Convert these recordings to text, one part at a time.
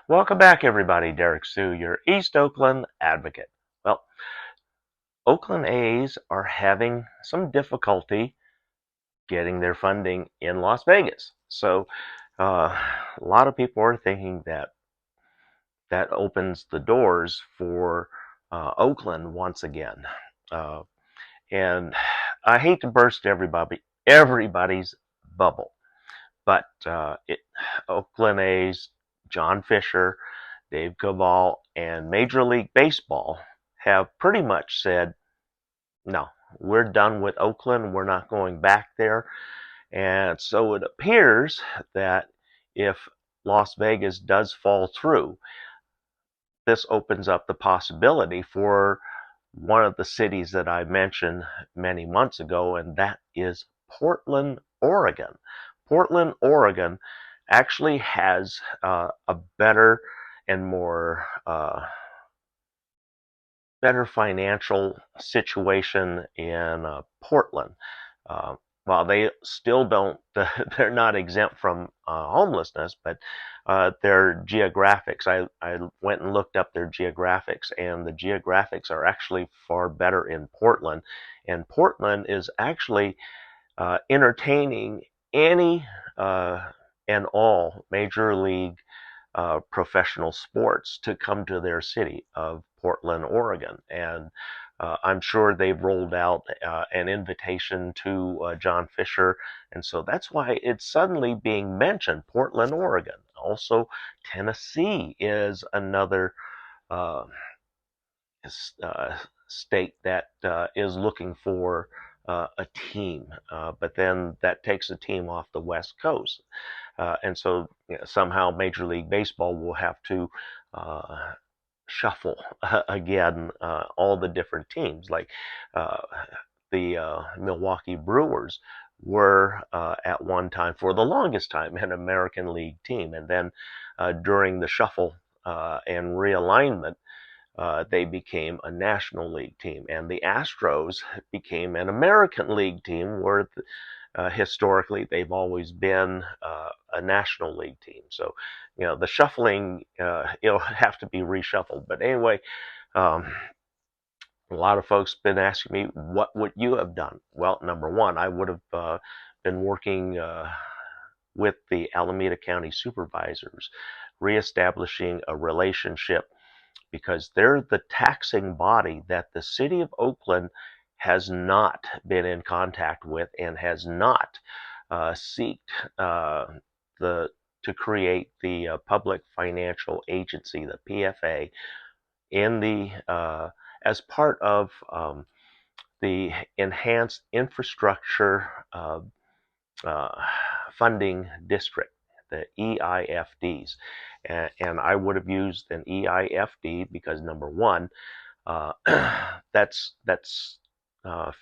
Welcome back, everybody. Derek Sue, your East Oakland advocate. Well, Oakland A's are having some difficulty getting their funding in Las Vegas. So, a lot of people are thinking that that opens the doors for Oakland once again. Uh, and I hate to burst everybody's bubble, but Oakland A's, John Fisher, Dave Cavall, and Major League Baseball have pretty much said, no, we're done with Oakland. We're not going back there. And so it appears that if Las Vegas does fall through, this opens up the possibility for one of the cities that I mentioned many months ago, and that is Portland, Oregon. Portland, Oregon actually has a better and more better financial situation in Portland. Uh, while they still don't, they're not exempt from homelessness, but their geographics, I went and looked up their geographics, and the geographics are actually far better in Portland. And Portland is actually entertaining any and all major league professional sports to come to their city of Portland, Oregon. And I'm sure they've rolled out an invitation to John Fisher. And so that's why it's suddenly being mentioned, Portland, Oregon. Also, Tennessee is another uh, state that is looking for a team, but then that takes a team off the West Coast. And so somehow Major League Baseball will have to shuffle again all the different teams. Like uh, the Milwaukee Brewers were at one time, for the longest time, an American League team. And then during the shuffle and realignment, they became a National League team, and the Astros became an American League team, where historically they've always been a National League team. So, the shuffling, it'll have to be reshuffled. But anyway, um, a lot of folks been asking me, what would you have done? Well, number one, I would have been working with the Alameda County supervisors, reestablishing a relationship, because they're the taxing body that the city of Oakland has not been in contact with and has not sought the to create the Public Financial Agency, the PFA, in the as part of the Enhanced Infrastructure uh, Funding District, the EIFDs. And I would have used an EIFD because, number one, uh, that's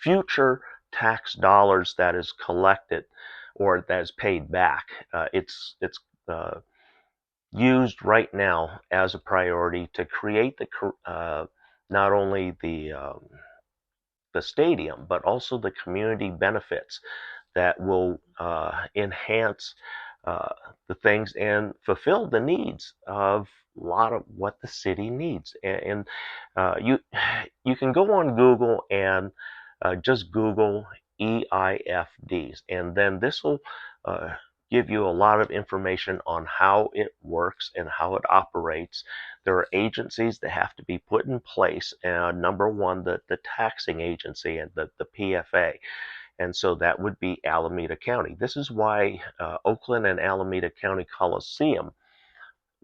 future tax dollars that is collected or that is paid back. It's used right now as a priority to create not only the stadium, but also the community benefits that will enhance uh, the things and fulfill the needs of a lot of what the city needs. And you can go on Google and just Google EIFDs, and then this will uh, give you a lot of information on how it works and how it operates. There are agencies that have to be put in place. Number one, the taxing agency, and the PFA. And so that would be Alameda County. This is why Oakland and Alameda County Coliseum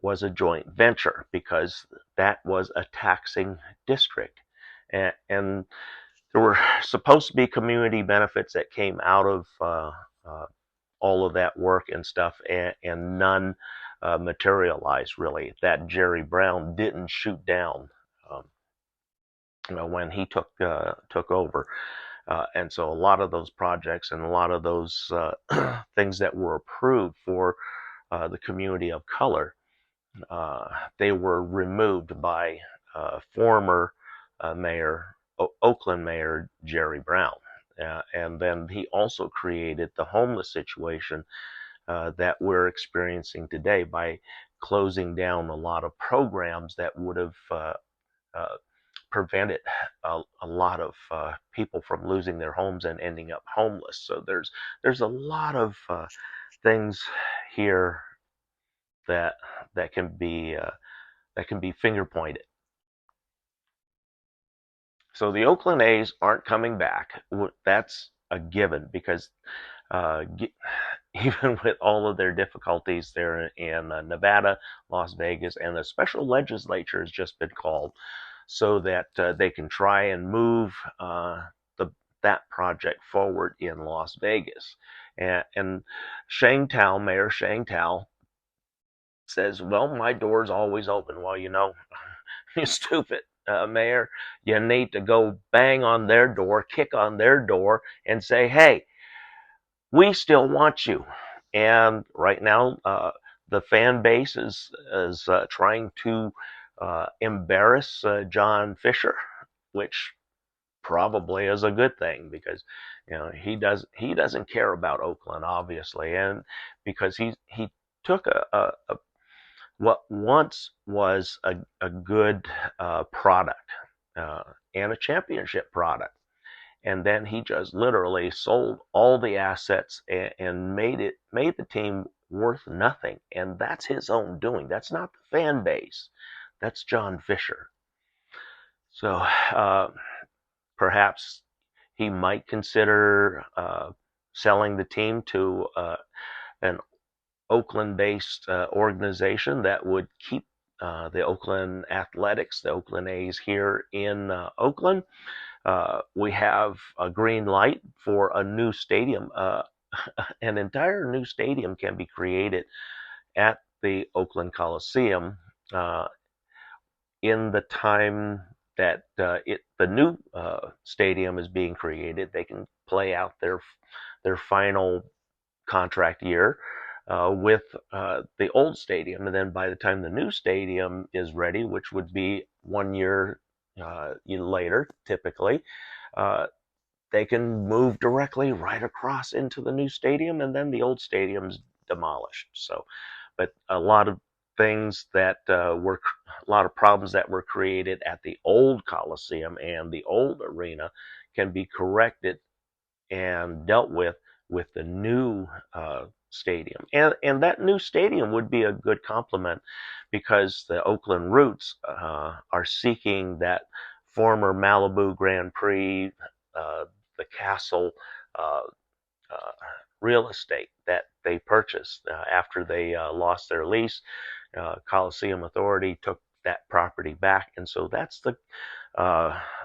was a joint venture, because that was a taxing district. And there were supposed to be community benefits that came out of all of that work and stuff, and none materialized really. That Jerry Brown didn't shoot down um, when he took over. And so a lot of those projects and a lot of those things that were approved for the community of color, uh, they were removed by former Oakland Mayor Jerry Brown. And then he also created the homeless situation that we're experiencing today by closing down a lot of programs that would have uh, prevented a lot of people from losing their homes and ending up homeless. So there's a lot of things here that that can be finger pointed. So the Oakland A's aren't coming back. That's a given because uh, even with all of their difficulties there in Nevada, Las Vegas, and a special legislature has just been called so that they can try and move the that project forward in Las Vegas. And Mayor Shang Tao says, "Well, my door's always open." Well, you stupid mayor, you need to go bang on their door, kick on their door, and say, "Hey, we still want you." And right now, the fan base is trying to embarrass John Fisher, which probably is a good thing because he doesn't care about Oakland, obviously, and because he took a what once was a good product and a championship product, and then he just literally sold all the assets and made the team worth nothing, and that's his own doing. That's not the fan base. That's John Fisher. So perhaps he might consider selling the team to an Oakland-based organization that would keep the Oakland Athletics, the Oakland A's, here in Oakland. We have a green light for a new stadium. An entire new stadium can be created at the Oakland Coliseum in the time that the new stadium is being created. They can play out their final contract year with the old stadium, and then by the time the new stadium is ready, which would be 1 year later, typically, uh, they can move directly right across into the new stadium, and then the old stadium's demolished. So, but a lot of things that were a lot of problems that were created at the old Coliseum and the old arena can be corrected and dealt with the new stadium. And that new stadium would be a good complement because the Oakland Roots are seeking that former Malibu Grand Prix, the Castle uh, uh, real estate that they purchased after they lost their lease. Coliseum Authority took that property back, and so that's the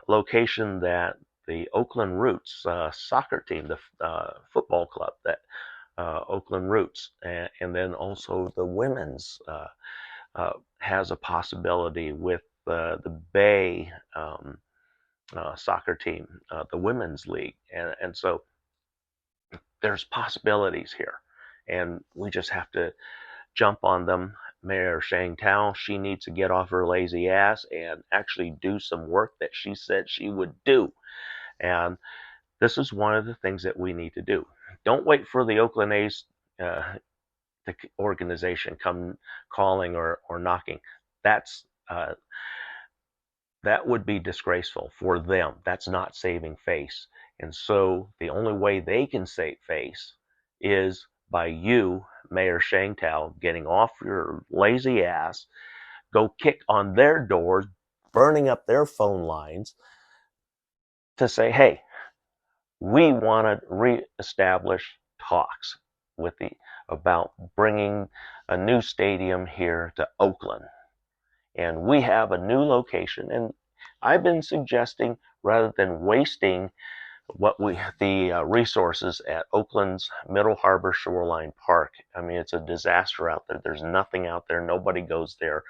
location that the Oakland Roots soccer team, the football club, that Oakland Roots, and then also the women's has a possibility with the Bay soccer team, the women's league, and so there's possibilities here, and we just have to jump on them. Mayor Shang Tao, she needs to get off her lazy ass and actually do some work that she said she would do. And this is one of the things that we need to do. Don't wait for the Oakland A's the organization come calling or knocking. That's that would be disgraceful for them. That's not saving face. And so the only way they can save face is by you, Mayor Shang Tao, getting off your lazy ass, go kick on their doors, burning up their phone lines to say, hey, we want to reestablish talks with the about bringing a new stadium here to Oakland. And we have a new location, and I've been suggesting rather than wasting the resources at Oakland's Middle Harbor Shoreline Park. I mean, it's a disaster out there. There's nothing out there. Nobody goes there.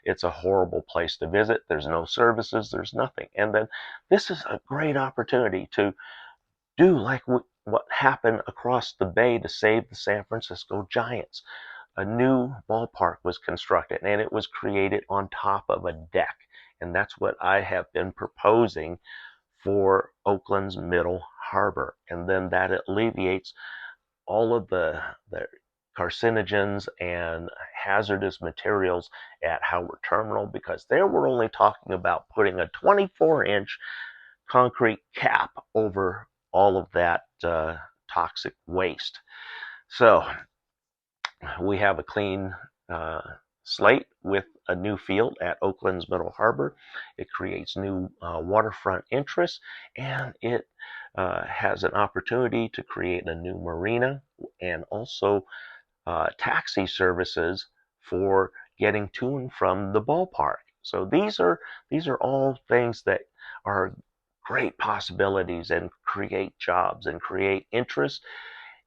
It's a horrible place to visit. There's no services. There's nothing. And then this is a great opportunity to do like what happened across the bay to save the San Francisco Giants. A new ballpark was constructed, and it was created on top of a deck. And that's what I have been proposing for Oakland's Middle Harbor. And then that alleviates all of the carcinogens and hazardous materials at Howard Terminal, because there we're only talking about putting a 24-inch concrete cap over all of that toxic waste. So we have a clean slate with a new field at Oakland's Middle Harbor. It creates new waterfront interest, and it has an opportunity to create a new marina and also taxi services for getting to and from the ballpark. So these are all things that are great possibilities and create jobs and create interest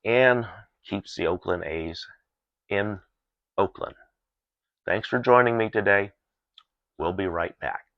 and keeps the Oakland A's in Oakland. Thanks for joining me today. We'll be right back.